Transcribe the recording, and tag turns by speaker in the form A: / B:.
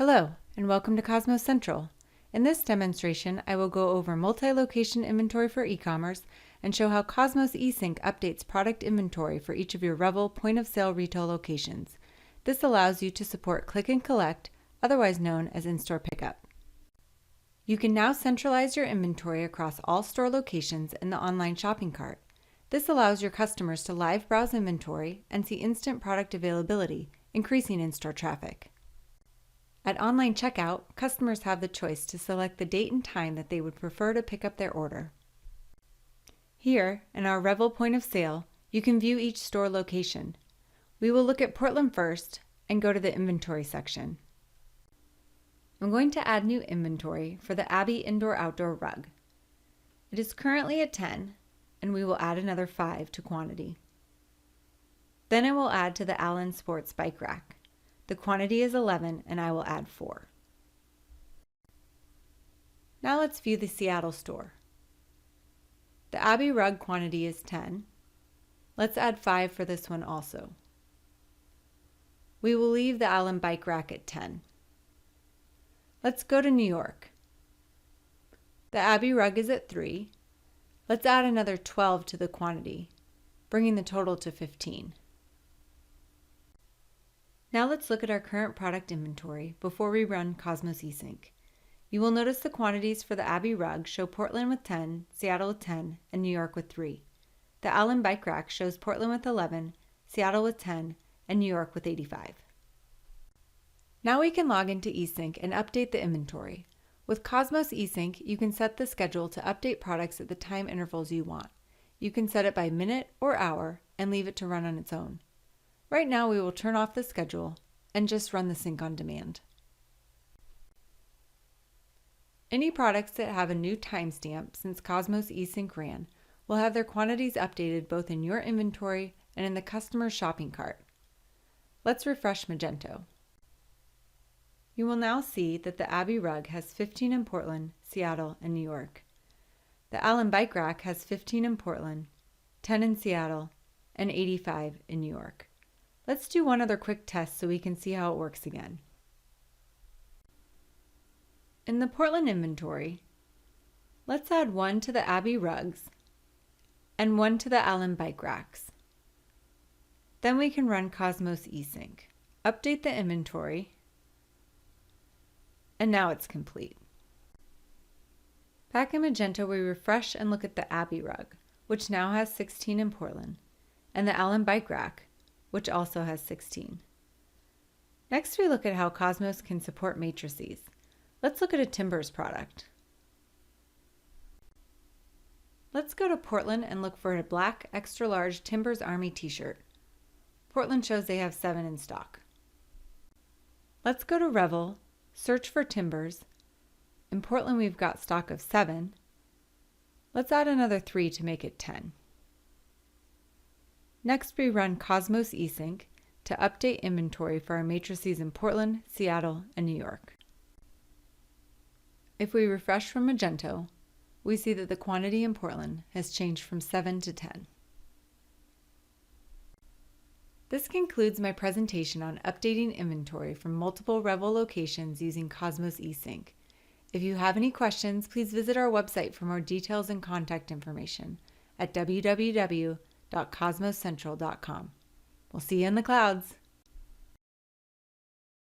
A: Hello, and welcome to Kosmos Central. In this demonstration, I will go over multi-location inventory for e-commerce and show how Kosmos eSync updates product inventory for each of your Revel point-of-sale retail locations. This allows you to support click and collect, otherwise known as in-store pickup. You can now centralize your inventory across all store locations in the online shopping cart. This allows your customers to live browse inventory and see instant product availability, increasing in-store traffic. At online checkout, customers have the choice to select the date and time that they would prefer to pick up their order. Here, in our Revel point of sale, you can view each store location. We will look at Portland first and go to the inventory section. I'm going to add new inventory for the Abbey indoor-outdoor rug. It is currently at 10, and we will add another 5 to quantity. Then I will add to the Allen Sports bike rack. The quantity is 11, and I will add 4. Now let's view the Seattle store. The Abbey rug quantity is 10. Let's add 5 for this one also. We will leave the Allen bike rack at 10. Let's go to New York. The Abbey rug is at 3. Let's add another 12 to the quantity, bringing the total to 15. Now let's look at our current product inventory before we run Kosmos eSync. You will notice the quantities for the Abbey rug show Portland with 10, Seattle with 10, and New York with 3. The Allen bike rack shows Portland with 11, Seattle with 10, and New York with 85. Now we can log into eSync and update the inventory. With Kosmos eSync, you can set the schedule to update products at the time intervals you want. You can set it by minute or hour and leave it to run on its own. Right now we will turn off the schedule and just run the sync on demand. Any products that have a new timestamp since Kosmos eSync ran will have their quantities updated both in your inventory and in the customer's shopping cart. Let's refresh Magento. You will now see that the Abbey rug has 15 in Portland, Seattle, and New York. The Allen bike rack has 15 in Portland, 10 in Seattle, and 85 in New York. Let's do one other quick test so we can see how it works again. In the Portland inventory, let's add 1 to the Abbey rugs and 1 to the Allen bike racks. Then we can run Kosmos eSync, update the inventory, and now it's complete. Back in Magento, we refresh and look at the Abbey rug, which now has 16 in Portland, and the Allen bike rack, which also has 16. Next, we look at how Kosmos can support matrices. Let's look at a Timbers product. Let's go to Portland and look for a black extra large Timbers Army t-shirt. Portland shows they have 7 in stock. Let's go to Revel, search for Timbers. In Portland we've got stock of 7. Let's add another 3 to make it 10. Next, we run Kosmos eSync to update inventory for our matrices in Portland, Seattle, and New York. If we refresh from Magento, we see that the quantity in Portland has changed from 7 to 10. This concludes my presentation on updating inventory from multiple Revel locations using Kosmos eSync. If you have any questions, please visit our website for more details and contact information at www.kosmoscentral.com. We'll see you in the clouds.